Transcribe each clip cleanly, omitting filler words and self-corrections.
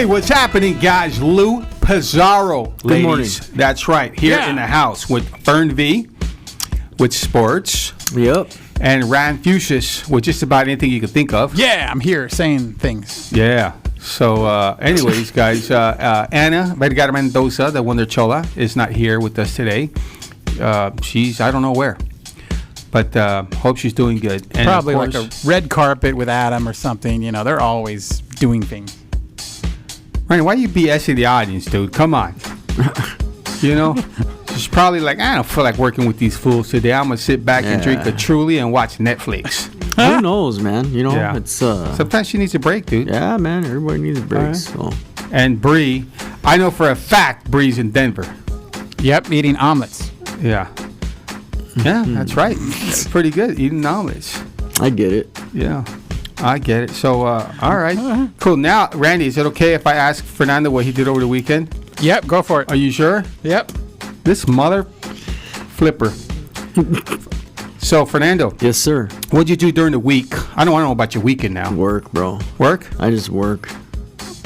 Hey, what's happening, guys? Lou Pizarro, ladies. Morning. That's right. Here in the house with Fern V, with sports. Yep. And Rand Fuchs with just about anything you can think of. Yeah, I'm here saying things. Yeah. So, anyways, guys, Ana Vergara Mendoza, the Wonder Chola, is not here with us today. She's, I don't know where. But hope she's doing good. And probably like a red carpet with Adam or something. You know, they're always doing things. Randy, why you BSing the audience, dude? Come on. You know? She's probably like, I don't feel like working with these fools today. I'm going to sit back and drink a Truly and watch Netflix. Who knows, man? You know, it's... Sometimes she needs a break, dude. Yeah, man. Everybody needs a break. Right. So. And Bree, I know for a fact Bree's in Denver. Yep, eating omelets. Yeah. Yeah, that's right. That's pretty good, eating omelets. I get it. Yeah, I get it. So, all right. Cool. Now, Randy, is it okay if I ask Fernando what he did over the weekend? Yep, go for it. Are you sure? Yep. This mother flipper. So, Fernando. Yes, sir. What'd you do during the week? I don't want to know about your weekend now. Work, bro. Work? I just work.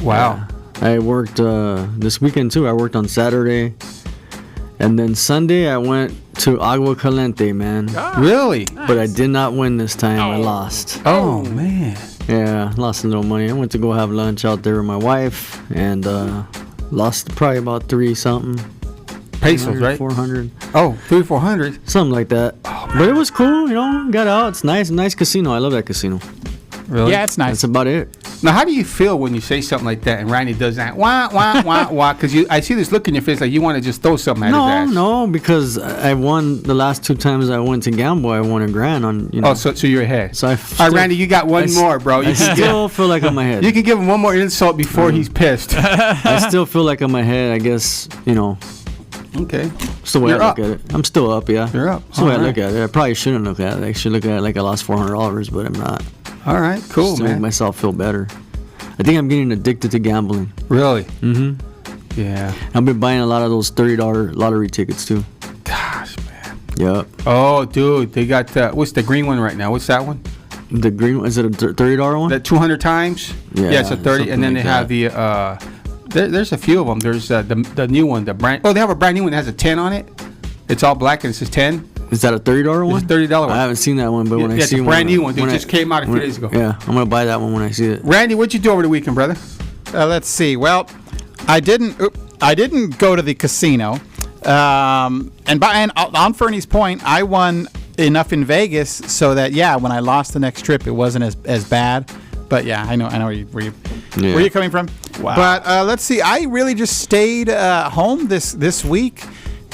Wow. Yeah. I worked this weekend, too. I worked on Saturday. And then Sunday, I went to Agua Caliente, man. Really? Nice. But I did not win this time. I lost. Oh, man. Yeah, lost a little money. I went to go have lunch out there with my wife and lost probably about 3-something. Pesos, right? 400. Oh, 300-400. Something like that. But it was cool, you know. Got out. It's nice casino. I love that casino. Really? Yeah, it's nice. That's about it. Now, how do you feel when you say something like that and Randy does that? Wah, wah, wah, wah. Because I see this look in your face like you want to just throw something at his ass. No, because I won the last 2 times I went to gamble. I won $1,000 on, you know. Oh, so you're ahead. So all right, Randy, you got one more, bro. I still feel like I'm ahead. You can give him one more insult before he's pissed. I still feel like I'm ahead, I guess, you know. Okay. That's the way I look at it. I'm still up, yeah. You're up. That's the way I look at it. I probably shouldn't look at it. I should look at it like I lost $400, but I'm not. All right, cool, just to man. make myself feel better. I think I'm getting addicted to gambling. Really? Mm-hmm. Yeah. I've been buying a lot of those $30 lottery tickets, too. Gosh, man. Yep. Oh, dude, they got, what's the green one right now? What's that one? The green one? Is it a $30 one? That 200 times? Yeah, it's a 30. And then like they have the, there's a few of them. There's the new one, they have a brand new one that has a 10 on it. It's all black and it says 10. Is that a $30 one? It's a $30 one. I haven't seen that one, but when I see it's a one, brand new one. It just came out a few days ago. Yeah, I'm gonna buy that one when I see it. Randy, what'd you do over the weekend, brother? Let's see. Well, I didn't go to the casino. And on Fernie's point, I won enough in Vegas so that when I lost the next trip, it wasn't as bad. But yeah, I know where you're coming from. Wow. But let's see. I really just stayed home this week.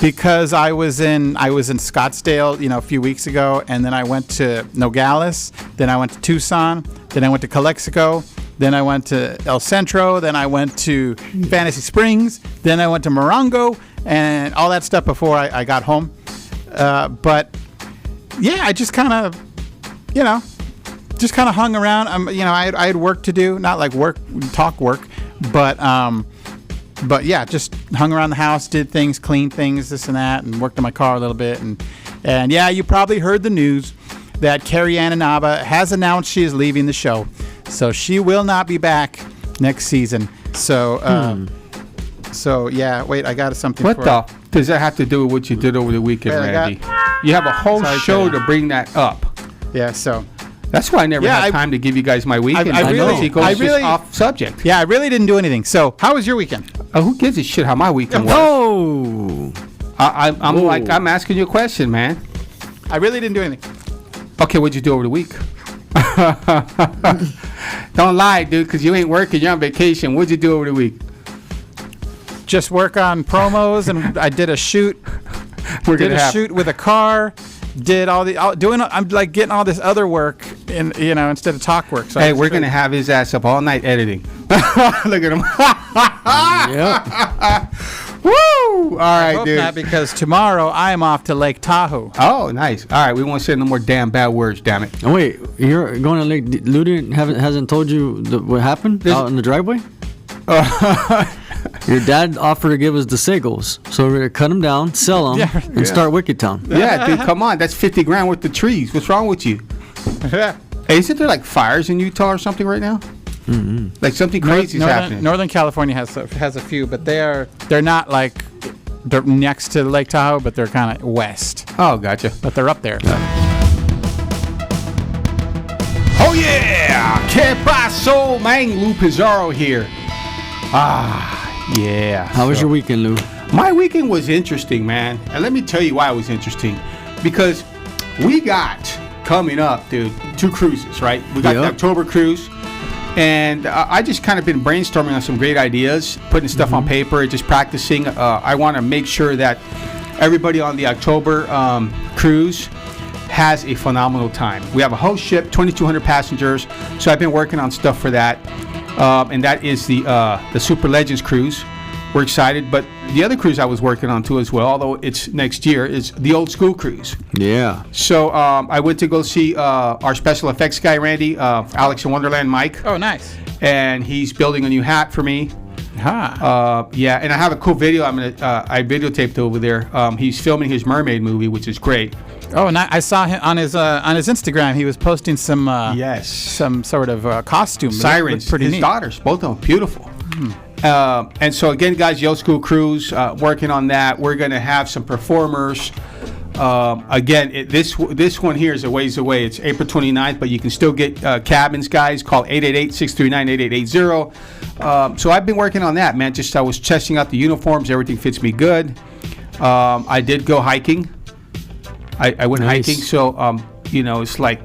Because I was in Scottsdale, a few weeks ago, and then I went to Nogales, then I went to Tucson, then I went to Calexico, then I went to El Centro, then I went to Fantasy Springs, then I went to Morongo, and all that stuff before I got home. But yeah, I just kind of, hung around. I had work to do, not like work, but yeah, just hung around the house, did things, cleaned things, this and that, and worked on my car a little bit. And yeah, you probably heard the news that Carrie Ann Inaba has announced she is leaving the show. So she will not be back next season. So, so yeah, wait, I got something What for the does that have to do with what you did over the weekend, Randy? You have a whole show to bring that up. Yeah, so... That's why I never had time to give you guys my weekend. I really just off subject. Yeah, I really didn't do anything. So, how was your weekend? Who gives a shit how my weekend was? Oh, I'm asking you a question, man. I really didn't do anything. Okay, what'd you do over the week? Don't lie, dude, because you ain't working. You're on vacation. What'd you do over the week? Just work on promos, and I did a shoot. Shoot with a car. I'm like getting all this other work instead of talk work. So hey, we're gonna have his ass up all night editing. Look at him. Yep. Woo! All right, hope dude. not, because tomorrow I am off to Lake Tahoe. Oh, nice. All right, we won't say no more damn bad words. Damn it. Oh, wait, you're going to Lake? Lou hasn't told you what happened out in the driveway. Your dad offered to give us the Segos, so we're going to cut them down, sell them, and start Wicked Town. Yeah, dude, come on. That's $50,000 worth of trees. What's wrong with you? Hey, isn't there like fires in Utah or something right now? Like something crazy is happening. Northern California has a few, but they're not like they're next to Lake Tahoe, but they're kind of west. Oh, gotcha. But they're up there. Oh yeah! Que paso, man? Lou Pizarro here. Yeah. How was your weekend, Lou? My weekend was interesting, man. And let me tell you why it was interesting. Because we got, coming up, dude, 2 cruises, right? We got the October cruise. And I just kind of been brainstorming on some great ideas, putting stuff on paper, just practicing. I want to make sure that everybody on the October cruise has a phenomenal time. We have a whole ship, 2,200 passengers. So I've been working on stuff for that. And that is the Super Legends cruise. We're excited. But the other cruise I was working on too as well, although it's next year, is the Old School cruise. Yeah. So I went to go see our special effects guy, Randy, Alex in Wonderland, Mike. Oh, nice. And he's building a new hat for me. Yeah, and I have a cool video. I videotaped over there. He's filming his mermaid movie, which is great. Oh, and I saw him on his Instagram. He was posting some some sort of costume. Sirens, pretty his neat. daughters, both of them, beautiful. And so again, guys, Yo School Cruise, working on that. We're gonna have some performers. Again, this one here is a ways away. It's April 29th, but you can still get cabins, guys. Call 888-639-8880. So I've been working on that, man. I was testing out the uniforms. Everything fits me good. I did go hiking. I went hiking, so it's like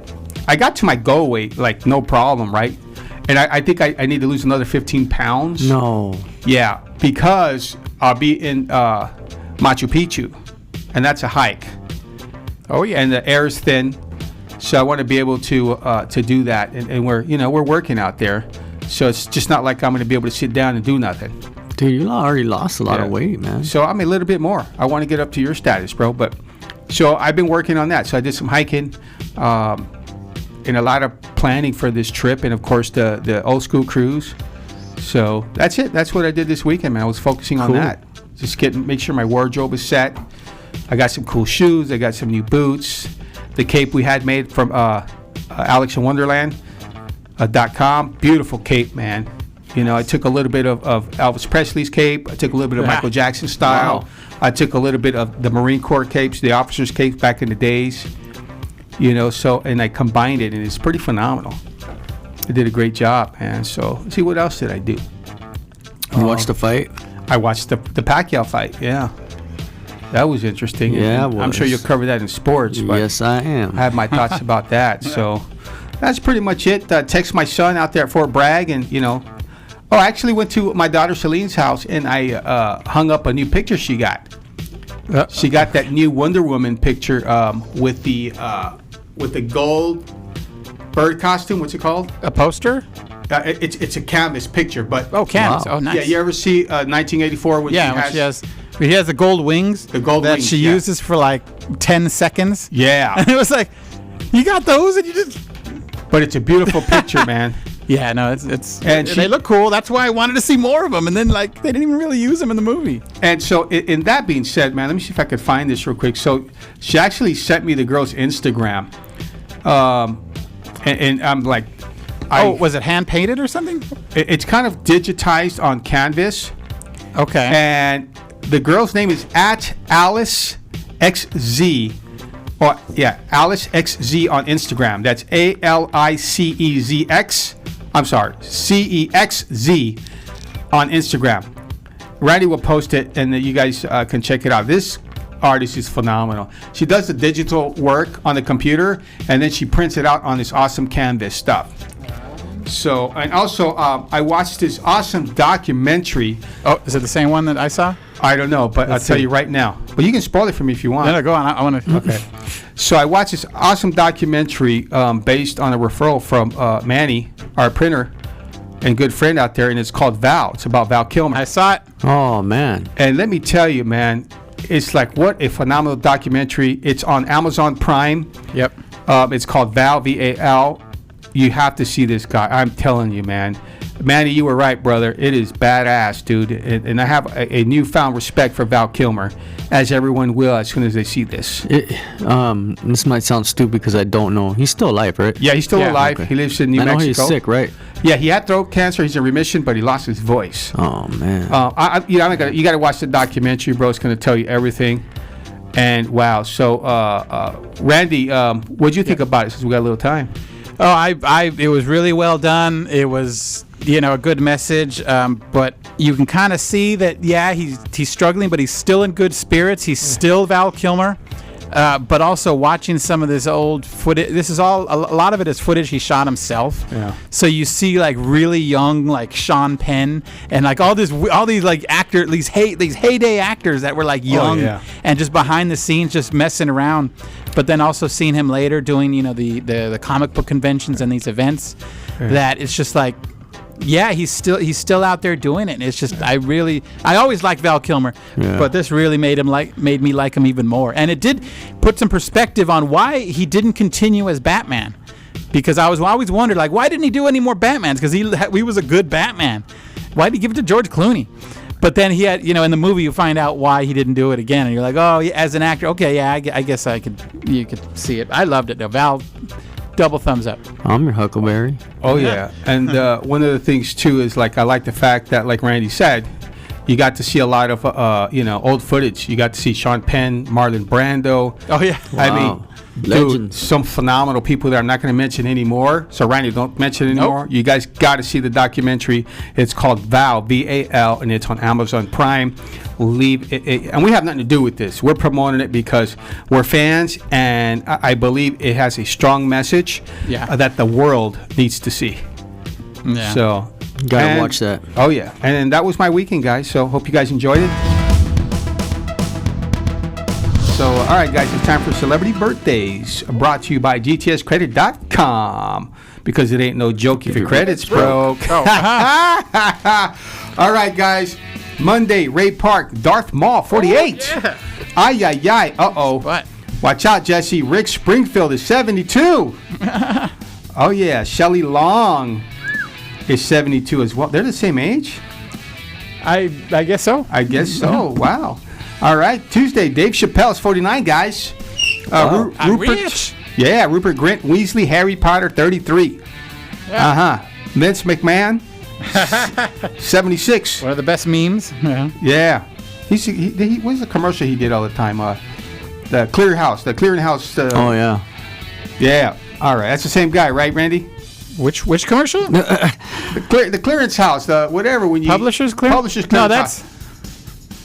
I got to my goal weight like no problem, right? And I think I need to lose another 15 pounds. No. Yeah, because I'll be in Machu Picchu, and that's a hike. Oh yeah, and the air is thin, so I want to be able to do that. And we're working out there, so it's just not like I'm going to be able to sit down and do nothing. Dude, you already lost a lot of weight, man. So I'm a little bit more. I want to get up to your status, bro, but. So I've been working on that. So I did some hiking and a lot of planning for this trip, and of course the Old School cruise. So that's it. That's what I did this weekend, man. I was focusing on that. Just make sure my wardrobe is set. I got some cool shoes. I got some new boots. The cape we had made from Alex in Wonderland.com. Beautiful cape, man. I took a little bit of Elvis Presley's cape. I took a little bit of Michael Jackson style. Wow. I took a little bit of the Marine Corps capes, the officers' capes back in the days. And I combined it, and it's pretty phenomenal. I did a great job, man. So, let's see, what else did I do? You watched the fight? I watched the Pacquiao fight, yeah. That was interesting. Yeah, I'm sure you'll cover that in sports. But yes, I am. I have my thoughts about that. So, that's pretty much it. Text my son out there at Fort Bragg, and, I actually went to my daughter Celine's house, and I hung up a new picture she got. She got that new Wonder Woman picture with the gold bird costume. What's it called? A poster? It's a canvas picture, but canvas. Wow. Oh, nice. Yeah, you ever see 1984 when she has the gold wings? The gold that wings she uses for like 10 seconds. Yeah, and it was like, you got those, and you just. But it's a beautiful picture, man. Yeah, no, they look cool. That's why I wanted to see more of them. And then, they didn't even really use them in the movie. And so, in that being said, man, let me see if I could find this real quick. So, she actually sent me the girl's Instagram. And I'm like... was it hand-painted or something? It's kind of digitized on canvas. Okay. And the girl's name is @AliceXZ. AliceXZ on Instagram. That's ALICEZX. I'm sorry, CEXZ on Instagram. Randy will post it, and you guys can check it out. This artist is phenomenal. She does the digital work on the computer, and then she prints it out on this awesome canvas stuff. So, and also, I watched this awesome documentary. Oh, is it the same one that I saw? I don't know, but I'll tell you right now. But you can spoil it for me if you want. No, go on. I want to. Okay. So I watched this awesome documentary based on a referral from Manny, our printer and good friend out there, and it's called Val. It's about Val Kilmer. I saw it. Oh, man. And let me tell you, man, it's like, what a phenomenal documentary. It's on Amazon Prime. Yep. It's called Val, VAL. You have to see this guy. I'm telling you, man. Manny, you were right, brother. It is badass, dude. And I have a newfound respect for Val Kilmer, as everyone will as soon as they see this. This might sound stupid because I don't know. He's still alive, right? Yeah, he's still alive. Okay. He lives in New Mexico. I know he's sick, right? Yeah, he had throat cancer. He's in remission, but he lost his voice. Oh, man. You got to watch the documentary, bro. It's going to tell you everything. And wow. So, Randy, what do you think about it since we got a little time? Oh, it was really well done. It was, a good message. But you can kind of see that, he's struggling, but he's still in good spirits. He's still Val Kilmer. But also watching some of this old footage. This is a lot of it is footage he shot himself. Yeah. So you see like really young like Sean Penn and like all these like these heyday actors that were like young and just behind the scenes just messing around. But then also seeing him later doing the comic book conventions and these events, that it's just like. Yeah, he's still out there doing it. And it's just I always liked Val Kilmer, but this really made me like him even more. And it did put some perspective on why he didn't continue as Batman, because I always wondered like why didn't he do any more Batmans? Because he was a good Batman. Why did he give it to George Clooney? But then he had in the movie you find out why he didn't do it again, and you're like, oh yeah, as an actor, okay, yeah, I guess you could see it. I loved it though. Val. Double thumbs up. I'm your Huckleberry. Oh, yeah. And one of the things, too, is, like, I like the fact that, like Randy said, you got to see a lot of, old footage. You got to see Sean Penn, Marlon Brando. Oh, yeah. Wow. I mean, dude, some phenomenal people that I'm not going to mention anymore. So, Randy, don't mention it anymore. Nope. You guys got to see the documentary. It's called Val, V-A-L, and it's on Amazon Prime. And we have nothing to do with this. We're promoting it because we're fans, and I believe it has a strong message that the world needs to see. Yeah. So, gotta watch that. Oh, yeah. And that was my weekend, guys. So, hope you guys enjoyed it. So, all right, guys, it's time for Celebrity Birthdays, brought to you by GTSCredit.com, because it ain't no joke if your credit's broke. Oh. All right, guys. Monday, Ray Park, Darth Maul, 48. Oh, yeah. Ay, ay, ay. Uh-oh. What? Watch out, Jesse. Rick Springfield is 72. Oh, yeah. Shelley Long is 72 as well. They're the same age? I guess so. I guess so. Wow. All right. Tuesday, Dave Chappelle's 49, guys. Rupert. Yeah, Rupert Grint Weasley, Harry Potter, 33. Yeah. Uh-huh. Vince McMahon, 76. One of the best memes. Yeah. He what's the commercial he did all the time? The Clearinghouse. Oh, yeah. Yeah. All right. That's the same guy, right, Randy? Which commercial? The clearance house. Whatever. When you Publishers Clearance? Publishers Clearance House.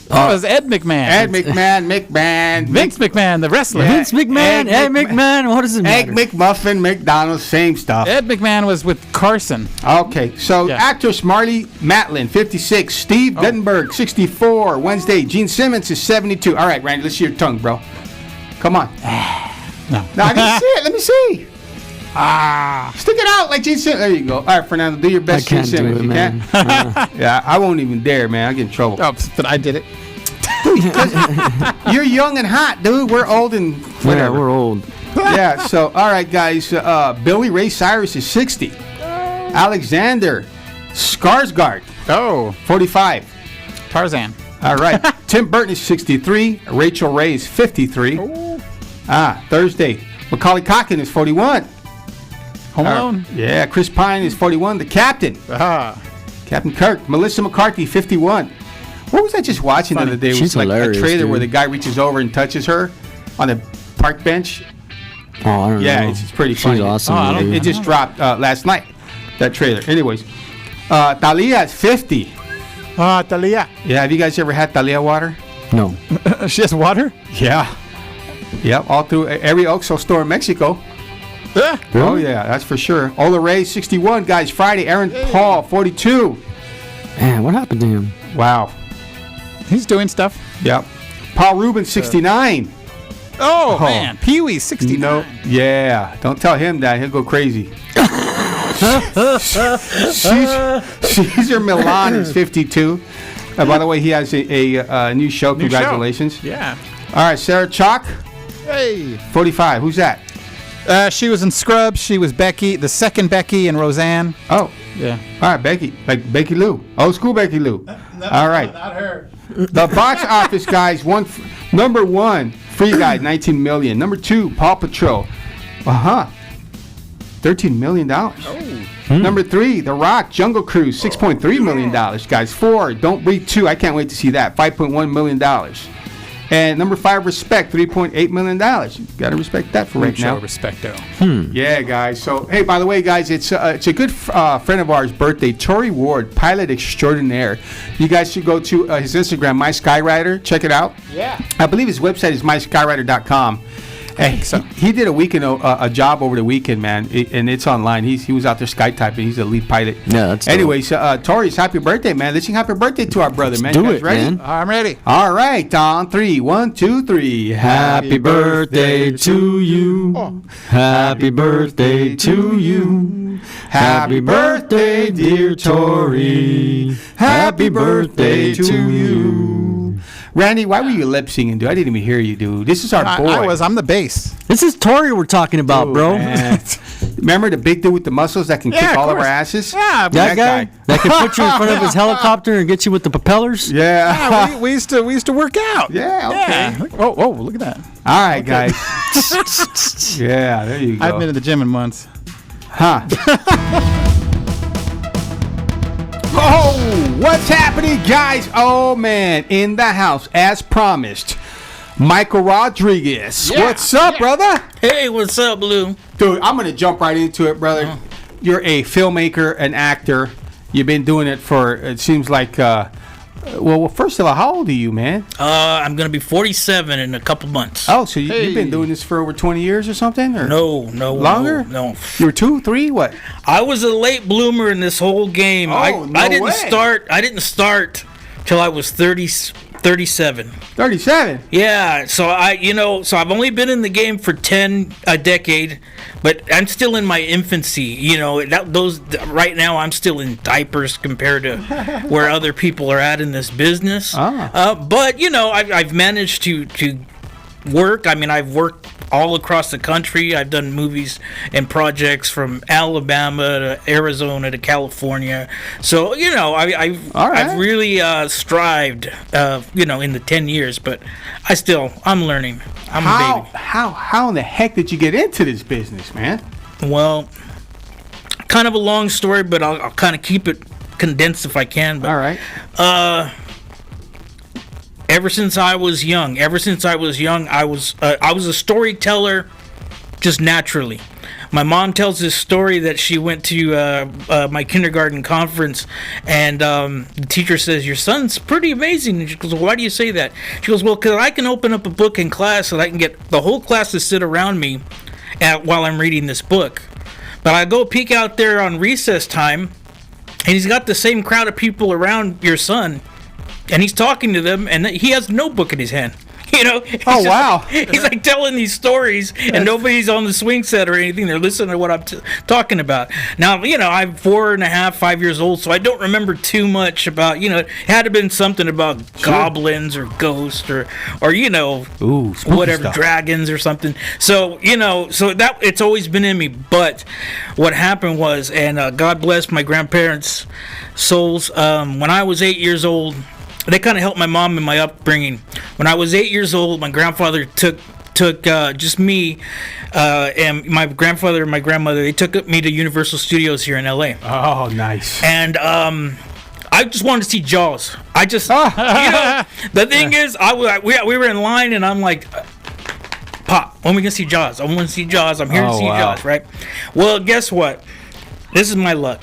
That was Ed McMahon. Ed McMahon. Vince McMahon, the wrestler. Yeah. Vince McMahon, Ed McMahon. What does it matter? Egg McMuffin, McDonald's, same stuff. Ed McMahon was with Carson. Okay, so actress Marlee Matlin, 56. Steve Guttenberg, 64. Wednesday, Gene Simmons is 72. All right, Randy, let's see your tongue, bro. Come on. No, I didn't see it. Let me see. Stick it out like Gene Simmons. There you go. All right, Fernando, do your best Gene Simmons. You can. Yeah, I won't even dare, man. I get in trouble. Oh, but I did it. You're young and hot, dude. We're old and whatever. Yeah, we're old. Yeah, so, all right, guys. Billy Ray Cyrus is 60. Alexander Skarsgård. 45. Tarzan. All right. Tim Burton is 63. Rachel Ray is 53. Thursday. Macaulay Culkin is 41. Home Alone. Yeah, Chris Pine is 41. The Captain. Captain Kirk. Melissa McCarthy, 51. What was I just watching the other day? It was like a trailer where the guy reaches over and touches her on the park bench. Oh, I don't know. Yeah, it's pretty funny. She's awesome. It just dropped last night, that trailer. Anyways, Thalia is 50. Thalia. Yeah, have you guys ever had Thalia water? No. She has water? Yeah. Yep, all through every Oxxo store in Mexico. Really? Oh, yeah, that's for sure. Ola Ray, 61. Guys, Friday. Aaron Paul, 42. Man, what happened to him? Wow. He's doing stuff. Yep. Paul Rubin, 69. Oh, man. Pee-wee, 69. No, yeah. Don't tell him that. He'll go crazy. Caesar Milan is 52. By the way, he has a new show. Congratulations. Yeah. All right, Sarah Chalk. Hey. 45. Who's that? She was in Scrubs. She was Becky, the second Becky, and Roseanne. Oh, Yeah. all right, Becky, like Becky Lou, old school Becky Lou. All right. Not her. The box office, guys. Number 1, Free Guy, 19 million. Number 2, Paw Patrol. $13 million. Number 3, The Rock, Jungle Cruise, $6.3 million, guys. 4, Don't Breathe 2. I can't wait to see that. $5.1 million. And number 5, Respect, $3.8 million. You gotta respect that for right now. Respecto. Yeah, guys. So, hey, by the way, guys, it's a good friend of ours' birthday, Tori Ward, pilot extraordinaire. You guys should go to his Instagram, My Skyrider. Check it out. Yeah. I believe his website is mySkyrider.com. And so. he did a job over the weekend, man, and it's online. He was out there skytyping. He's a lead pilot. Yeah, that's dope. Anyways, Tori's happy birthday, man. Let's sing happy birthday to our brother, man. Do You guys it, ready? man. I'm ready. All right, on 3, 1, 2, 3. Happy birthday to you. Happy birthday to you. Happy birthday, dear Tori. Happy birthday to you. Randy, why were you lip singing, dude? I didn't even hear you, dude. This is our boy. I'm the bass. This is Tori we're talking about, Dude, bro. man. Remember the big dude with the muscles that can kick of all of our course. asses? Yeah, That guy that can put you in front of his helicopter and get you with the propellers. Yeah. we used to work out. Yeah, okay. Yeah. Whoa, look at that. All right, guys. Yeah, there you go. I've been to the gym in months. Huh. Oh, what's happening, guys? Oh, man. In the house, as promised, Michael Rodriguez. Yeah, What's up, brother? Hey, what's up, Lou? Dude, I'm going to jump right into it, brother. You're a filmmaker, an actor. You've been doing it for, it seems like, well, first of all, how old are you, man? I'm gonna be 47 in a couple months. Oh, so you've been doing this for over 20 years or something? Or? No, Longer? No. You were 2, 3, what? I was a late bloomer in this whole game. Oh, I didn't way. I didn't start till I was 37. 37. Yeah, so I've only been in the game for a decade, but I'm still in my infancy. You know, right now I'm still in diapers compared to where other people are at in this business. But I've managed to work. I mean, I've worked all across the country. I've done movies and projects from Alabama to Arizona to California. So I've really strived, in the 10 years. But I'm learning. I'm a baby. How in the heck did you get into this business, man? Well, kind of a long story, but I'll kind of keep it condensed if I can. But, All right. Ever since I was young, I was a storyteller just naturally. My mom tells this story that she went to my kindergarten conference, and the teacher says, "Your son's pretty amazing." And she goes, "Well, why do you say that?" She goes, "Well, because I can open up a book in class and I can get the whole class to sit around me while I'm reading this book. But I go peek out there on recess time, and he's got the same crowd of people around your son, and he's talking to them, and he has a notebook in his hand." Oh, wow. He's like telling these stories, and nobody's on the swing set or anything. They're listening to what I'm talking about. Now, I'm 4.5, 5 years old, so I don't remember too much about, it had to have been something about goblins or ghosts or Ooh, spooky whatever, stuff. dragons or something. So, so that it's always been in me. But what happened was, and God bless my grandparents' souls, when I was 8 years old, they kind of helped my mom in my upbringing. When I was 8 years old, my grandfather took just me and my grandfather and my grandmother. They took me to Universal Studios here in LA. Oh, nice. And I just wanted to see Jaws. The thing is, we were in line, and I'm like, "Pop, when are we gonna see Jaws? I want to see Jaws. I'm here to see Jaws, right?" Well, guess what? This is my luck.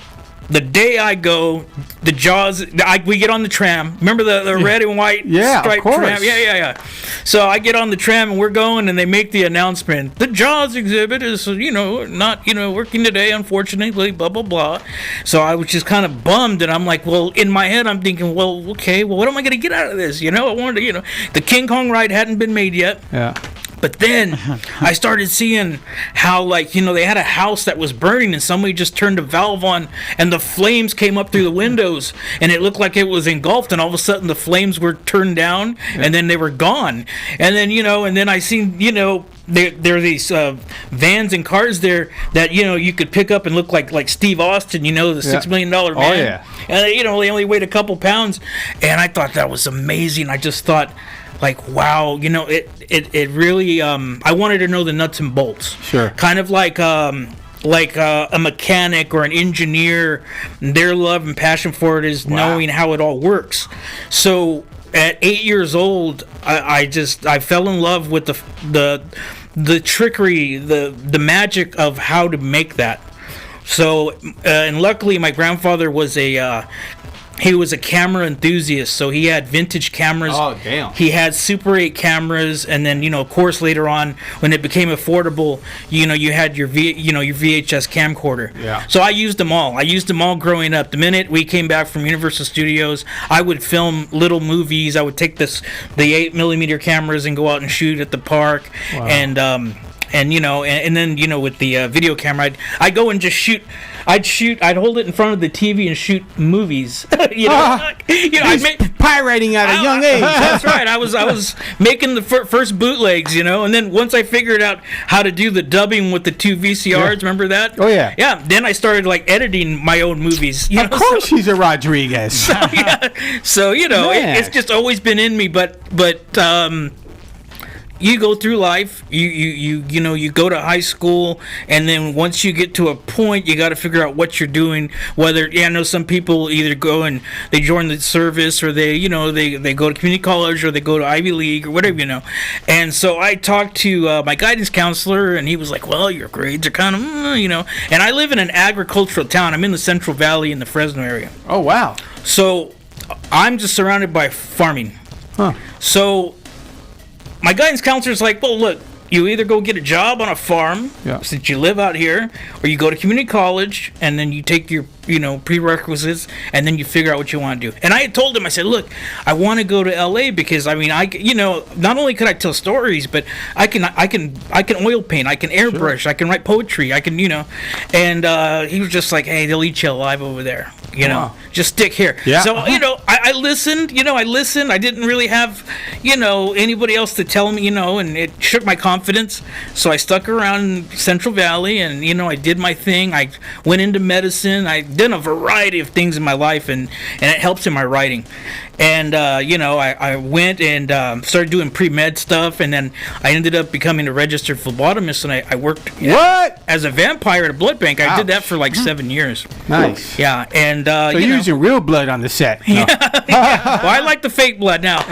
The day I go, the Jaws, we get on the tram. Remember the red and white striped tram? Yeah. So I get on the tram, and we're going, and they make the announcement. The Jaws exhibit is, not, working today, unfortunately, blah, blah, blah. So I was just kind of bummed, and I'm like, well, in my head, I'm thinking, well, okay, well, what am I going to get out of this? I wanted to, the King Kong ride hadn't been made yet. Yeah. But then I started seeing how, like, you know, they had a house that was burning and somebody just turned a valve on and the flames came up through the windows and it looked like it was engulfed, and all of a sudden the flames were turned down and then they were gone. And then, you know, and then I seen, you know, there are these vans and cars there that, you know, you could pick up and look like Steve Austin, you know, the $6 million van. Oh, yeah. And, you know, they only weighed a couple pounds. And I thought that was amazing. I just thought, like, wow, you know, it really, I wanted to know the nuts and bolts. Sure. Kind of like a mechanic or an engineer, their love and passion for it is knowing how it all works. So at 8 years old, I fell in love with the trickery, the magic of how to make that. So, and luckily my grandfather was he was a camera enthusiast, so he had vintage cameras. Oh, damn. He had Super 8 cameras, and then, you know, of course, later on, when it became affordable, you know, you had your VHS camcorder. Yeah. So I used them all. I used them all growing up. The minute we came back from Universal Studios, I would film little movies. I would take the 8mm cameras and go out and shoot at the park. Wow. And you know, and then, you know, with the video camera, I'd go and just shoot. I'd hold it in front of the TV and shoot movies. You know, I'd pirating at a young age. That's right. I was making the first bootlegs, you know, and then once I figured out how to do the dubbing with the 2 VCRs, remember that? Oh, yeah. Yeah. Then I started, like, editing my own movies. You of course, he's a Rodriguez. So, you know, it's just always been in me, but you go through life, you know, you go to high school, and then once you get to a point, you got to figure out what you're doing. Whether, I know some people either go and they join the service, or they, you know, they go to community college, or they go to Ivy League, or whatever, you know. And so I talked to my guidance counselor, and he was like, well, your grades are kind of, you know. And I live in an agricultural town. I'm in the Central Valley in the Fresno area. Oh, wow. So I'm just surrounded by farming. Huh. So my guidance counselor is like, well, look, you either go get a job on a farm, since you live out here, or you go to community college, and then you take your, you know, prerequisites, and then you figure out what you want to do. And I had told him, I said, look, I want to go to LA because, I mean, you know, not only could I tell stories, but I can oil paint, I can airbrush, I can write poetry, I can, you know. And he was just like, hey, they'll eat you alive over there. You know, just stick here. Yeah. So, you know, I listened. You know, I listened. I didn't really have, you know, anybody else to tell me, you know, and it shook my confidence. So I stuck around Central Valley, and, you know, I did my thing. I went into medicine. I did a variety of things in my life, and it helps in my writing. And, you know, I went and started doing pre-med stuff, and then I ended up becoming a registered phlebotomist, and I worked as a vampire at a blood bank. I did that for like 7 years. Nice. Yeah, and so you're using real blood on the set. No. Yeah. Well, I like the fake blood now.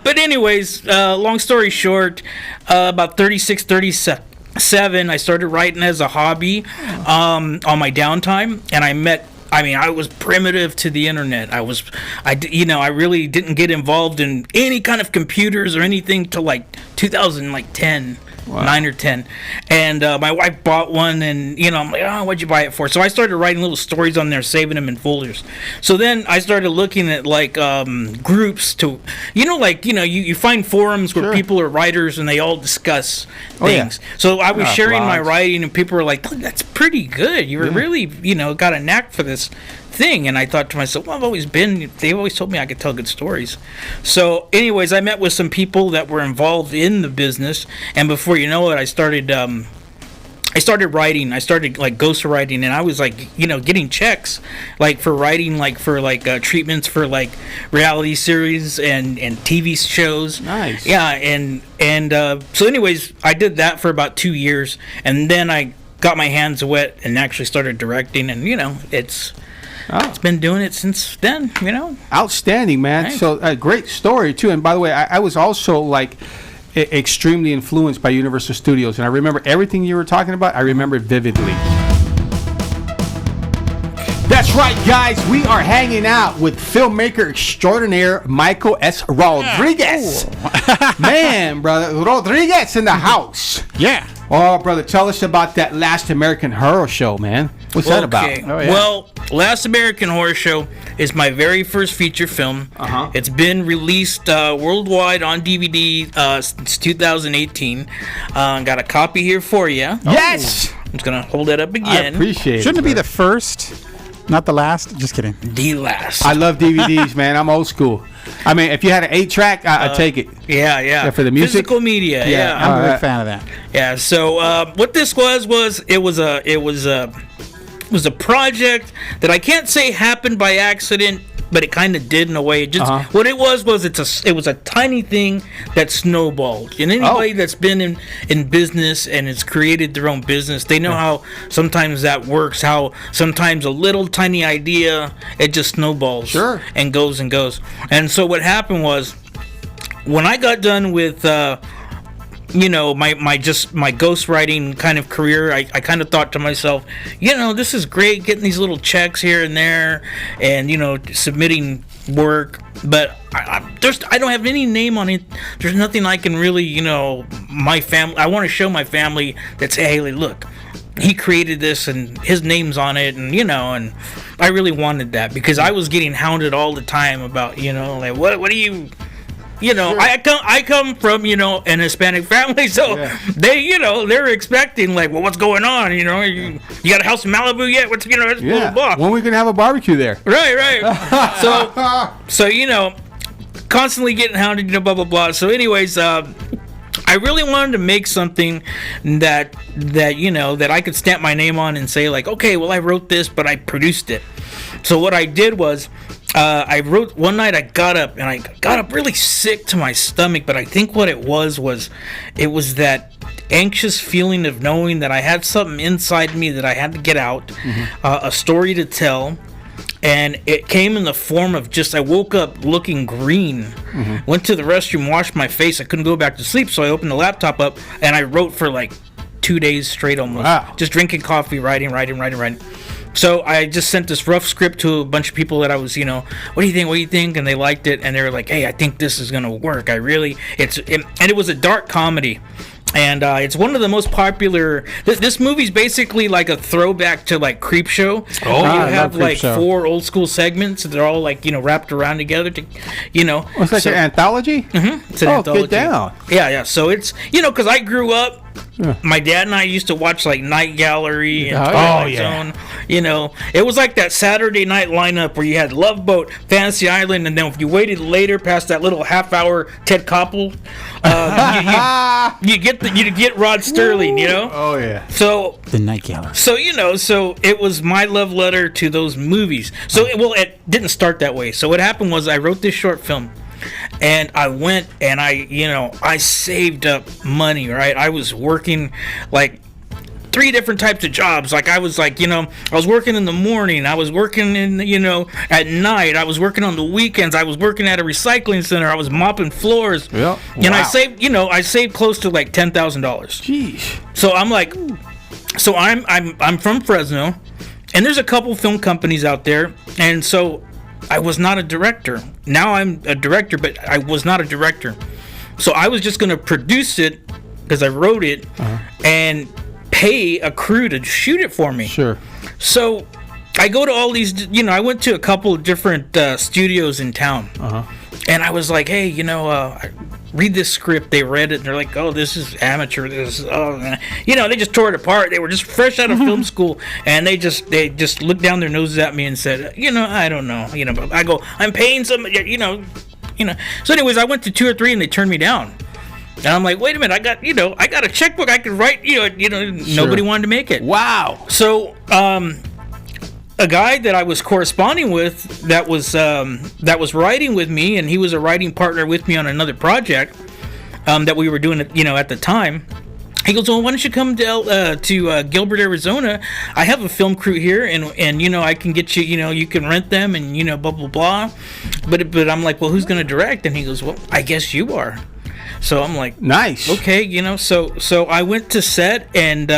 But anyways, long story short, about 36, 37, I started writing as a hobby on my downtime, and I was primitive to the internet. I really didn't get involved in any kind of computers or anything till like 2010. Wow. 9 or 10, and my wife bought one, and, you know, I'm like, oh, what'd you buy it for? So I started writing little stories on there, saving them in folders. So then I started looking at, like, groups to, you know, like, you know, you find forums where people are writers and they all discuss things. Yeah. So I was sharing my writing, and people were like, oh, that's pretty good. You were really, you know, got a knack for this thing. And I thought to myself, well, they've always told me I could tell good stories. So anyways, I met with some people that were involved in the business, and before you know it, I started writing. I started, like, ghost writing, and I was, like, you know, getting checks, like, for writing, like, for, like, treatments for, like, reality series and TV shows. Nice. Yeah, and so anyways, I did that for about 2 years, and then I got my hands wet and actually started directing, and, you know, it's been doing it since then, you know. Outstanding, man. Thanks. So a great story too. And by the way, I was also, like, extremely influenced by Universal Studios, and I remember everything you were talking about. I remember it vividly. That's right, guys. We are hanging out with filmmaker extraordinaire Michael S. Rodriguez. Man, brother, Rodriguez in the house. Yeah. Oh, brother, tell us about that Last American Horror Show, man. What's that about? Oh, yeah. Well, Last American Horror Show is my very first feature film. Uh-huh. It's been released worldwide on DVD since 2018. Got a copy here for you. Yes! I'm just going to hold that up I again. appreciate Shouldn't it be brother. the first, not the last? Just kidding. The last. I love DVDs, man. I'm old school. I mean, if you had an 8-track, I'd take it. Yeah. Yeah, for the music? Physical media, Yeah. yeah. I'm a big Alright. fan of that. Yeah. So what this was it was a project that I can't say happened by accident, but it kind of did in a way. It just what it was it was a tiny thing that snowballed. And anybody that's been in business and has created their own business, they know how sometimes that works. How sometimes a little tiny idea, it just snowballs. Sure. And goes and goes. And so what happened was, when I got done with my ghostwriting kind of career, I kind of thought to myself, this is great, getting these little checks here and there, and submitting work, but I don't have any name on it. There's nothing I can really, my family. I want to show my family that say, hey, look, he created this and his name's on it, and and I really wanted that because I was getting hounded all the time about like what do you. Sure. I come from an Hispanic family, so they they're expecting like, well, what's going on? You got a house in Malibu yet? What's blah, blah, blah. When we gonna have a barbecue there? Right. so constantly getting hounded, blah blah blah. So anyways, I really wanted to make something that I could stamp my name on and say like, okay, well, I wrote this, but I produced it. So what I did was, I wrote one night. I got up really sick to my stomach. But I think what it was that anxious feeling of knowing that I had something inside me that I had to get out, a story to tell, and it came in the form of just I woke up looking green, went to the restroom, washed my face. I couldn't go back to sleep, so I opened the laptop up and I wrote for like 2 days straight almost. Wow. Just drinking coffee, writing. So I just sent this rough script to a bunch of people that I was, what do you think? And they liked it, and they were like, hey, I think this is gonna work. And it was a dark comedy. And it's one of the most popular. This movie's basically like a throwback to like Creepshow. Oh, you I have love like Creepshow. 4 old school segments. They're all like wrapped around together. It's like an anthology. It's an Oh, anthology. get down. Yeah. So it's because I grew up. My dad and I used to watch like Night Gallery and Twilight Zone. It was like that Saturday night lineup where you had Love Boat, Fantasy Island, and then if you waited later past that little half-hour Ted Koppel, you get Rod Sterling. Oh yeah. So The Night Gallery. so it was my love letter to those movies. So it didn't start that way. So what happened was I wrote this short film. And I went and I saved up money, right? I was working like 3 different types of jobs. Like I was like, I was working in the morning, I was working in, at night, I was working on the weekends, I was working at a recycling center, I was mopping floors. Yeah. And Wow. I saved close to like $10,000. Jeez. So I'm like, I'm from Fresno, and there's a couple film companies out there, and so I was not a director. Now I'm a director, but I was not a director. So I was just going to produce it because I wrote it and pay a crew to shoot it for me. Sure. So I go to all these, I went to a couple of different studios in town. And I was like, hey, I read this script. They read it, and they're like, oh, this is amateur. This is, they just tore it apart. They were just fresh out of film school, and they just looked down their noses at me and said, I don't know. But I go, I'm paying some, So anyways, I went to 2 or 3, and they turned me down. And I'm like, wait a minute, I got a checkbook. I could write, Nobody wanted to make it. Wow. So, a guy that I was corresponding with that was writing with me, and he was a writing partner with me on another project that we were doing, at the time. He goes, well, why don't you come to Gilbert, Arizona? I have a film crew here, and I can get you, you can rent them, and blah blah blah. But I'm like, well, who's gonna direct? And he goes, well, I guess you are. So I'm like, nice. Okay, so I went to set, and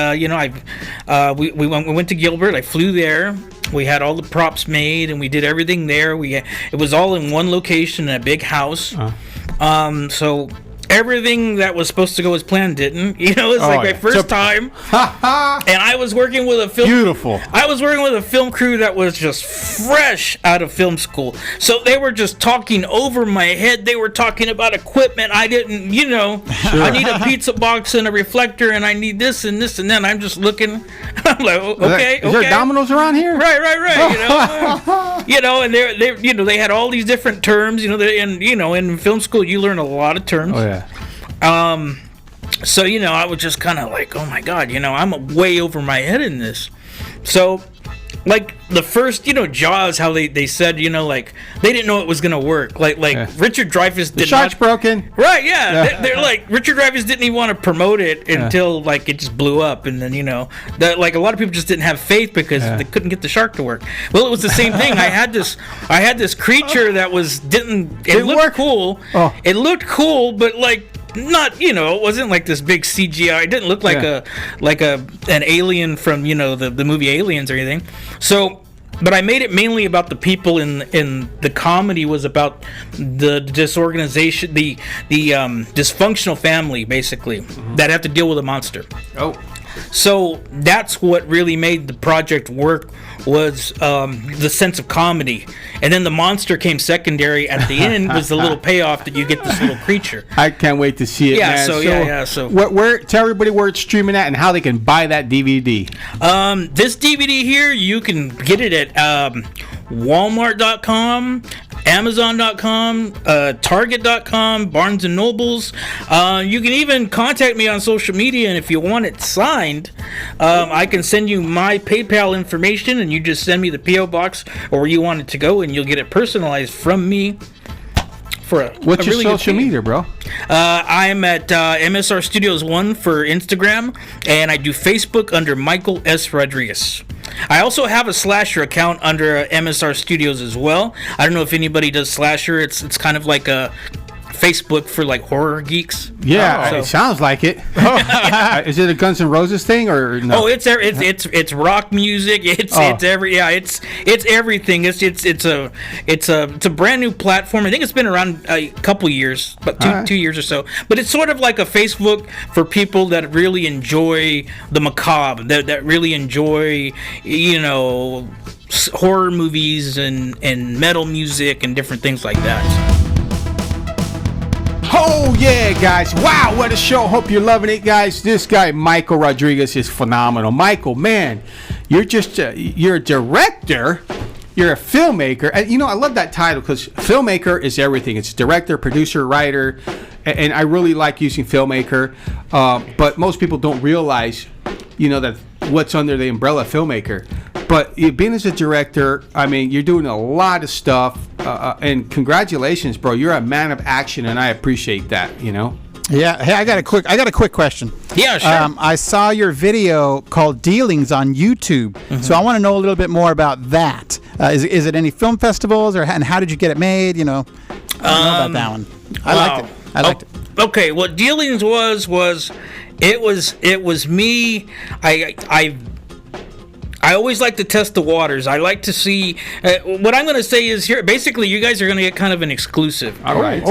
we went to Gilbert. I flew there. We had all the props made, and we did everything there. It was all in one location in a big house. So everything that was supposed to go as planned didn't. You know, it's like my first time, and I was working with a film. Beautiful. I was working with a film crew that was just fresh out of film school, so they were just talking over my head. They were talking about equipment I didn't, you know. Sure. I need a pizza box and a reflector, and I need this and this and that. I'm just looking. I'm like, okay, Is there Domino's around here? Right. You know, and they, you know, they had all these different terms. You know, and you know, in film school, you learn a lot of terms. Oh yeah. So, you know, I was just kind of like, oh my God, you know, I'm way over my head in this. So, like the first, you know, Jaws, how they said, you know, like they didn't know it was gonna work. Like Richard Dreyfuss did the shark's broken. Right? Yeah. They're like Richard Dreyfuss didn't even want to promote it until like it just blew up, and then you know that like a lot of people just didn't have faith because they couldn't get the shark to work. Well, it was the same thing. I had this creature that it looked cool. Oh. It looked cool, but like. Not, you know, it wasn't like this big CGI. It didn't look like an alien from, you know, the movie Aliens or anything. So, but I made it mainly about the people in the comedy was about the disorganization, the dysfunctional family basically that have to deal with a monster. Oh. So that's what really made the project work was the sense of comedy, and then the monster came secondary at the end was the little payoff that you get this little creature. I can't wait to see it. Yeah, man. So where tell everybody where it's streaming at and how they can buy that DVD. This DVD here you can get it at Walmart.com, Amazon.com, Target.com, Barnes and Nobles. You can even contact me on social media, and if you want it signed, I can send you my PayPal information, and you just send me the P.O. box or where you want it to go, and you'll get it personalized from me. What's your social media, bro? I'm at MSR Studios 1 for Instagram, and I do Facebook under Michael S. Rodriguez. I also have a Slasher account under MSR Studios as well. I don't know if anybody does Slasher. It's kind of like a Facebook for like horror geeks. Yeah, it sounds like it. Is it a Guns N' Roses thing or no? Oh, it's rock music. It's everything. It's a brand new platform. I think it's been around a couple years, about 2 years or so. But it's sort of like a Facebook for people that really enjoy the macabre, that really enjoy, you know, horror movies and metal music and different things like that. Oh yeah, guys! Wow, what a show! Hope you're loving it, guys. This guy Michael Rodriguez is phenomenal. Michael, man, you're just you're a director, you're a filmmaker, and you know I love that title because filmmaker is everything. It's director, producer, writer, and I really like using filmmaker. But most people don't realize, you know, that what's under the umbrella of filmmaker. But being as a director, I mean, you're doing a lot of stuff, and congratulations, bro. You're a man of action, and I appreciate that. You know. Yeah. Hey, I got a quick question. Yeah, sure. I saw your video called Dealings on YouTube, so I want to know a little bit more about that. Is it any film festivals, and how did you get it made? You know, I don't know about that one. I liked it. Okay, what Dealings was it was me. I always like to test the waters. I like to see what I'm going to say is here. Basically, you guys are going to get kind of an exclusive. All right.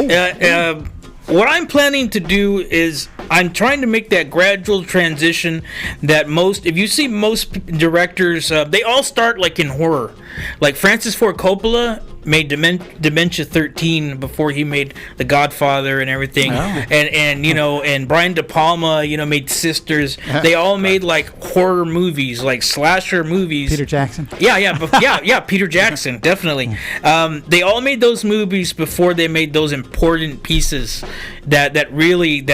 What I'm planning to do is I'm trying to make that gradual transition that if you see most directors, they all start like in horror. Like Francis Ford Coppola made Dementia 13 before he made The Godfather and everything. Oh. And you know, and Brian De Palma, you know, made Sisters. They all made like horror movies, like slasher movies. Peter Jackson. Yeah, Peter Jackson, definitely. They all made those movies before they made those important pieces that really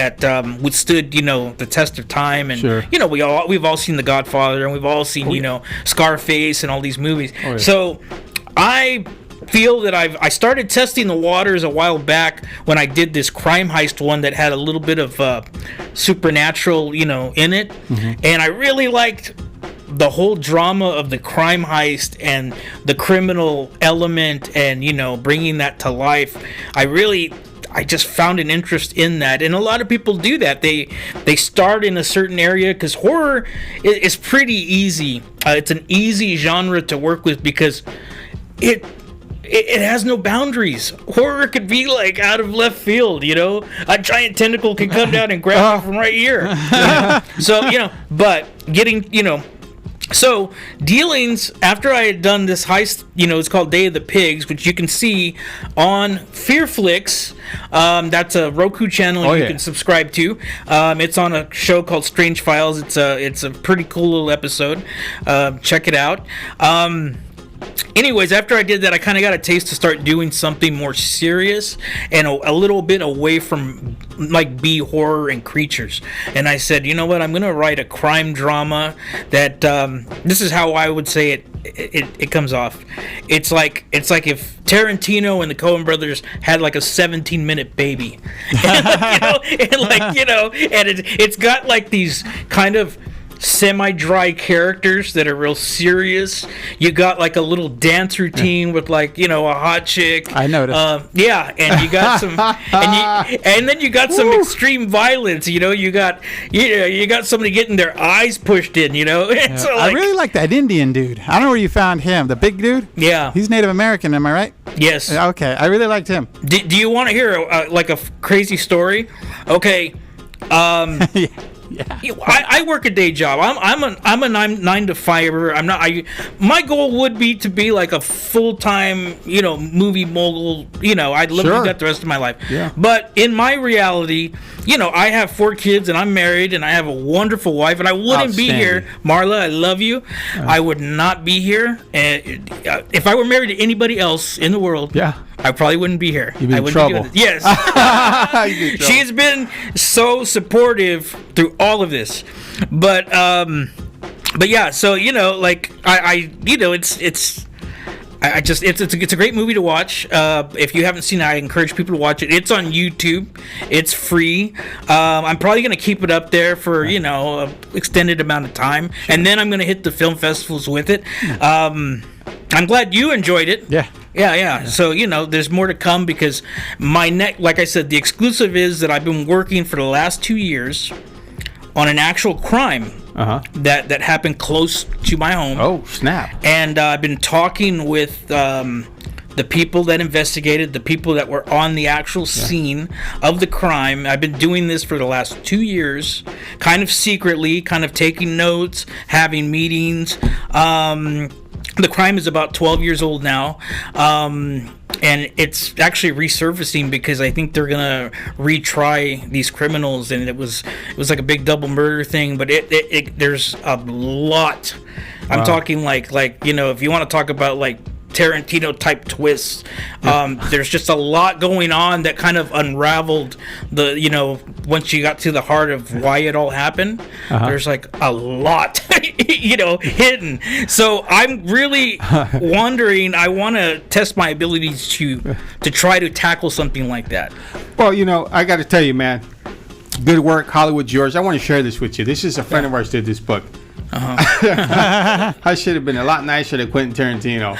withstood, you know, the test of time. And sure. You know, we've all seen The Godfather, and we've all seen you know, Scarface and all these movies. Oh, yeah. So I feel that I started testing the waters a while back when I did this crime heist one that had a little bit of supernatural, you know, in it. And I really liked the whole drama of the crime heist and the criminal element, and you know, bringing that to life. I just found an interest in that, and a lot of people do that. They start in a certain area because horror is pretty easy. It's an easy genre to work with because it has no boundaries. Horror could be like out of left field, you know. A giant tentacle can come down and grab you from right here. So, you know, but getting, you know, so dealings after I had done this heist, you know, it's called Day of the Pigs, which you can see on Fearflix. That's a Roku channel you can subscribe to. It's on a show called Strange Files. It's a pretty cool little episode. Check it out. Anyways, after I did that, I kind of got a taste to start doing something more serious and a little bit away from like B horror and creatures. And I said, you know what? I'm going to write a crime drama that this is how I would say it comes off. It's like if Tarantino and the Coen brothers had like a 17-minute baby. And it's got like these kind of semi-dry characters that are real serious. You got like a little dance routine with like, you know, a hot chick. I noticed. And you got some, and then you got some extreme violence. You know, you got somebody getting their eyes pushed in. You know, so I really like that Indian dude. I don't know where you found him. The big dude. Yeah, he's Native American. Am I right? Yes. Okay, I really liked him. Do you want to hear like a crazy story? Okay. Yeah. I work a day job. I'm a 9 to 5-er. I'm not. My goal would be to be like a full-time, you know, movie mogul. You know, I'd love to do that the rest of my life. Yeah. But in my reality, you know, I have 4 kids and I'm married and I have a wonderful wife and I wouldn't be here, Marla. I love you. I would not be here, and if I were married to anybody else in the world. Yeah. I probably wouldn't be here. You'd be in trouble. Yes. She has been so supportive through all of this. But yeah, so you know, like I you know, it's a great movie to watch. If you haven't seen it, I encourage people to watch it. It's on YouTube. It's free. I'm probably going to keep it up there for, you know, an extended amount of time. And then I'm going to hit the film festivals with it. I'm glad you enjoyed it. Yeah. So, you know, there's more to come because like I said, the exclusive is that I've been working for the last 2 years on an actual crime that happened close to my home. Oh, snap. And I've been talking with the people that investigated, the people that were on the actual scene of the crime. I've been doing this for the last 2 years, kind of secretly, kind of taking notes, having meetings. The crime is about 12 years old now, and it's actually resurfacing because I think they're gonna retry these criminals, and it was like a big double murder thing. But there's a lot. I'm talking like you know, if you want to talk about like Tarantino type twists, there's just a lot going on that kind of unraveled the, you know, once you got to the heart of why it all happened. There's like a lot you know, hidden. So I'm really wondering, I want to test my abilities to try to tackle something like that. Well, you know, I got to tell you, man, good work, Hollywood's yours. I want to share this with you. This is a friend of ours did this book. I should have been a lot nicer to Quentin Tarantino.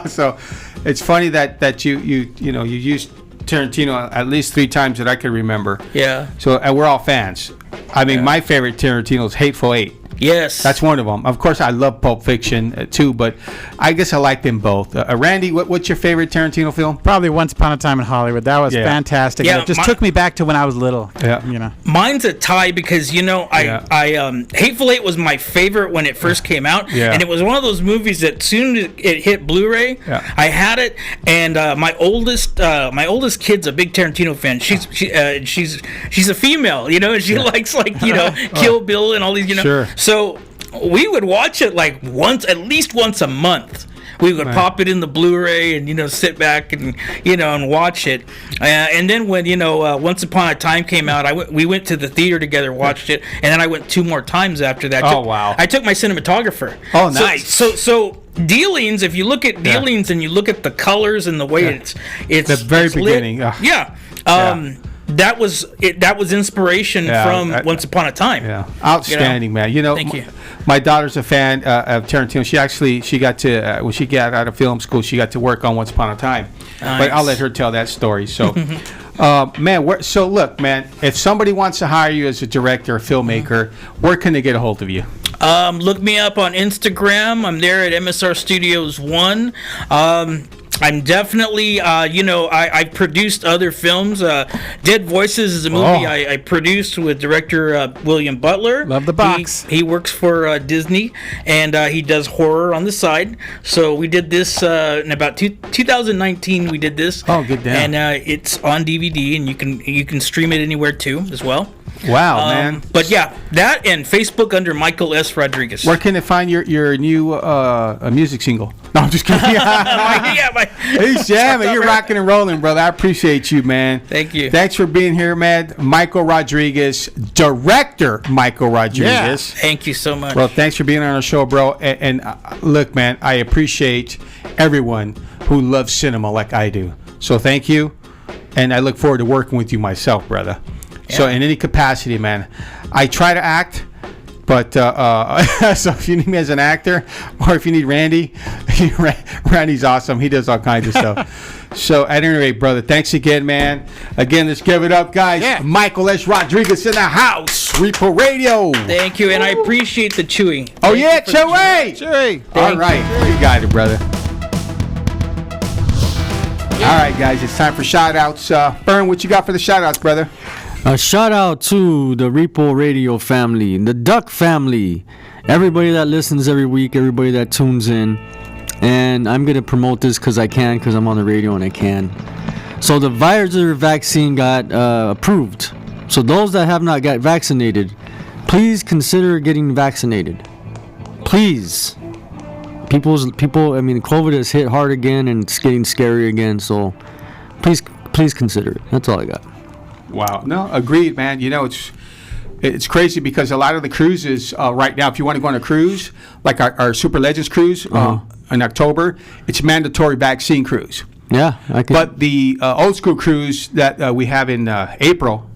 So it's funny that you used Tarantino at least 3 times that I can remember. Yeah. So we're all fans. I mean, my favorite Tarantino is Hateful Eight. Yes. That's one of them. Of course, I love Pulp Fiction too, but I guess I like them both. Randy, what's your favorite Tarantino film? Probably Once Upon a Time in Hollywood. That was fantastic. Yeah, it just took me back to when I was little. Yeah. You know. Mine's a tie because, you know, I Hateful Eight was my favorite when it first came out. Yeah. And it was one of those movies that soon as it hit Blu-ray, I had it, and my oldest kid's a big Tarantino fan. She's a female, you know, and she likes, like, you know, Kill Bill and all these, you know. Sure. So we would watch it like at least once a month. We would pop it in the Blu-ray and, you know, sit back and, you know, and watch it. And then when, you know, Once Upon a Time came out, we went to the theater together, watched it, and then I went 2 more times after that. Wow. I took my cinematographer. Oh, nice. So Dealings, if you look at Dealings and you look at the colors and the way it's the very lit, beginning. that was it. That was inspiration from Once Upon a Time. Yeah, outstanding, man. You know, Thank you. My daughter's a fan of Tarantino. She got to when she got out of film school, she got to work on Once Upon a Time. Nice. But I'll let her tell that story. So, man, so look, man, if somebody wants to hire you as a director or filmmaker, where can they get a hold of you? Look me up on Instagram. I'm there at MSR Studios 1. I'm definitely, I've produced other films. Dead Voices is a movie I produced with director William Butler. Love the box. He works for Disney, and he does horror on the side. So we did this in about 2019. We did this. Oh, good damn. And it's on DVD, and you can stream it anywhere too as well. Wow, man. But yeah, that and Facebook under Michael S. Rodriguez. Where can they find your new music single? No, I'm just kidding. He's jamming. You're rocking and rolling, brother. I appreciate you, man. Thank you. Thanks for being here, man. Michael Rodriguez, director Michael Rodriguez. Yeah. Thank you so much. Well, thanks for being on our show, bro. And look, man, I appreciate everyone who loves cinema like I do. So thank you. And I look forward to working with you myself, brother. Yeah. So in any capacity, man, I try to act. But so if you need me as an actor, or if you need Randy, Randy's awesome. He does all kinds of stuff. So at any rate, brother, thanks again, man. Again, let's give it up, guys. Yeah. Michael S. Rodriguez in the house. Repo Radio. Thank you, and I appreciate the chewing. Oh, yeah, chewy. All right. You got it, brother. All right, guys, it's time for shout-outs. Fern, what you got for the shout-outs, brother? A shout out to the Repo Radio family, the Duck family, everybody that listens every week, everybody that tunes in. And I'm going to promote this because I can, because I'm on the radio and I can. So the Pfizer vaccine got approved. So those that have not got vaccinated, please consider getting vaccinated. Please. People, I mean, COVID has hit hard again and it's getting scary again. So please consider it. That's all I got. Wow. No, agreed, man. You know, it's crazy because a lot of the cruises right now, if you want to go on a cruise, like our Super Legends cruise in October, it's mandatory vaccine cruise. Yeah. But the old school cruise that we have in April,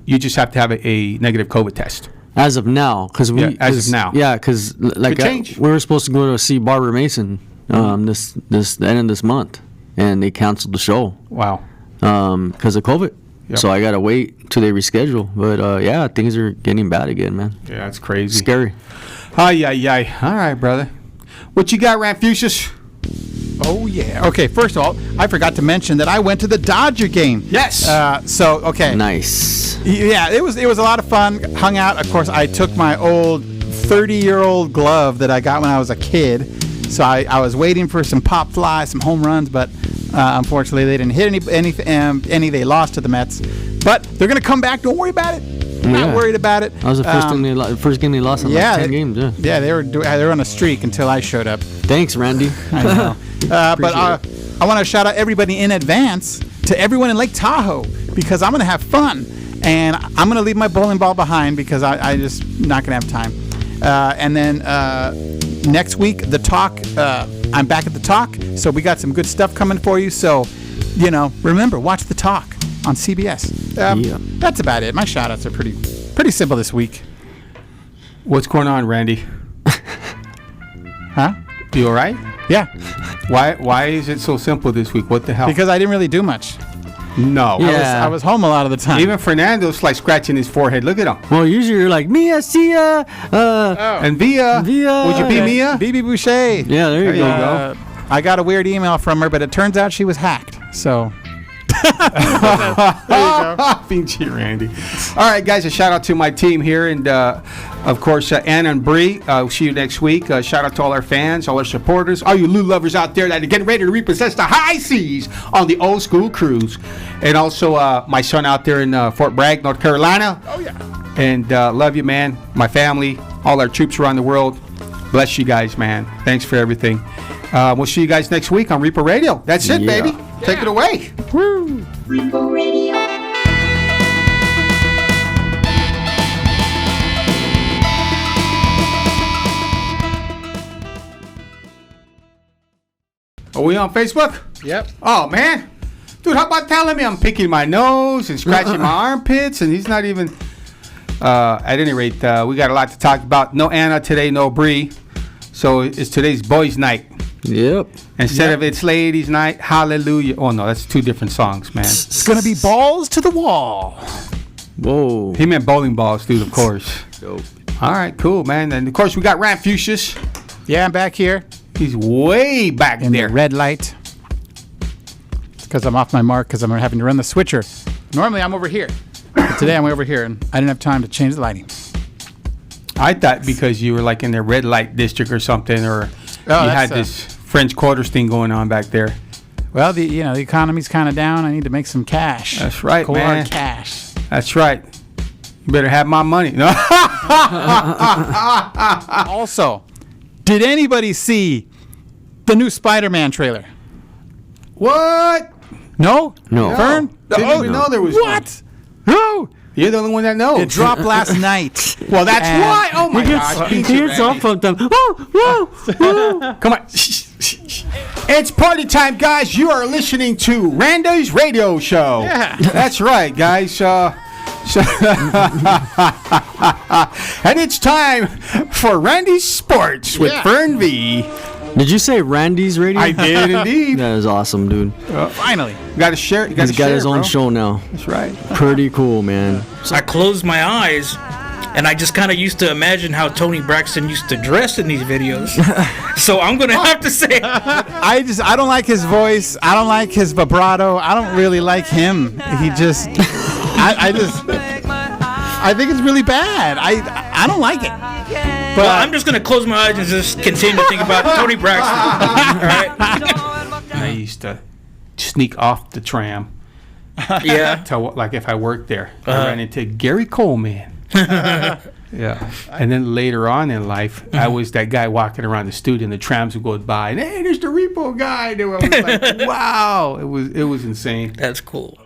you just have to have a negative COVID test. As of now. As of now. Yeah, because like we were supposed to go to see Barbara Mason this the end of this month, and they canceled the show. Wow. Because of COVID. Yep. So I gotta wait till they reschedule. But yeah, things are getting bad again, man. Yeah, it's crazy. Scary. Ay. All right, brother. What you got, Ramfusius? Oh yeah. Okay. First of all, I forgot to mention that I went to the Dodger game. Yes. Okay. Nice. Yeah, it was a lot of fun. Hung out. Of course, I took my old 30-year-old glove that I got when I was a kid. So I was waiting for some pop flies, some home runs, but unfortunately they didn't hit any. They lost to the Mets, but they're gonna come back. Don't worry about it. I'm not worried about it. That was the first game they lost in like 10 games. Yeah, they were on a streak until I showed up. Thanks, Randy. I know. But I want to shout out everybody in advance to everyone in Lake Tahoe because I'm gonna have fun and I'm gonna leave my bowling ball behind because I just not gonna have time. And then next week, The Talk, I'm back at The Talk, so we got some good stuff coming for you. So, remember, watch The Talk on CBS. That's about it. My shout-outs are pretty simple this week. What's going on, Randy? Huh? You all right? Yeah. Why is it so simple this week? What the hell? Because I didn't really do much. No. Yeah. I was home a lot of the time. Even Fernando's like scratching his forehead. Look at him. Well, usually you're like, Mia, Sia, and Via. Would you be Mia? BB Boucher. Yeah, there you go. I got a weird email from her, but it turns out she was hacked. So. There you go. Pinche Randy. All right, guys, a shout out to my team here, and of course, Anna and Bree. We'll see you next week. Shout out to all our fans, all our supporters, all you Lou lovers out there that are getting ready to repossess the high seas on the old school cruise, and also my son out there in Fort Bragg, North Carolina. Oh yeah. And love you, man. My family, all our troops around the world. Bless you guys, man. Thanks for everything. We'll see you guys next week on Repo Radio. That's it, baby. Take it away. Woo. Repo Radio. Are we on Facebook? Yep. Oh, man. Dude, how about telling me I'm picking my nose and scratching my armpits, and he's not even... at any rate, we got a lot to talk about. No Anna today, no Bree. So it's today's boys' night. Yep. Instead of it's ladies' night, hallelujah. Oh, no, that's two different songs, man. It's going to be balls to the wall. Whoa. He meant bowling balls, dude, of course. Dope. All right, cool, man. And, of course, we got Rand Fuchsius. Yeah, I'm back here. He's way back In there. the red light. It's because I'm off my mark because I'm having to run the switcher. Normally, I'm over here. But today, I'm over here, and I didn't have time to change the lighting. I thought because you were like in the red light district or something, or you had this French Quarters thing going on back there. Well, the economy's kind of down. I need to make some cash. That's right, Cold man. hard cash. That's right. You better have my money. No. Also, did anybody see the new Spider-Man trailer? What? No? No. Fern? Didn't even know there was What? No. You're the only one that knows. It dropped last night. Well, that's And why. Oh my gosh. He gets off of them. Come on. It's party time, guys. You are listening to Randy's radio show. Yeah. That's right, guys. And it's time for Randy's Sports with Yeah. Fern V. Did you say Randy's radio? I did indeed. That is awesome, dude. Finally. Got to share it. He's got his own show now. That's right. Pretty cool, man. I closed my eyes, and I just kind of used to imagine how Tony Braxton used to dress in these videos. So I'm gonna have to say, I don't like his voice. I don't like his vibrato. I don't really like him. He just, I think it's really bad. I don't like it. But well, I'm just gonna close my eyes and just continue to think about Tony Braxton. All right? I used to sneak off the tram. Yeah. Like if I worked there, I ran into Gary Coleman. Yeah. And then later on in life, I was that guy walking around the studio, and the trams would go by, and hey, there's the Repo guy. And I was like, wow, it was insane. That's cool.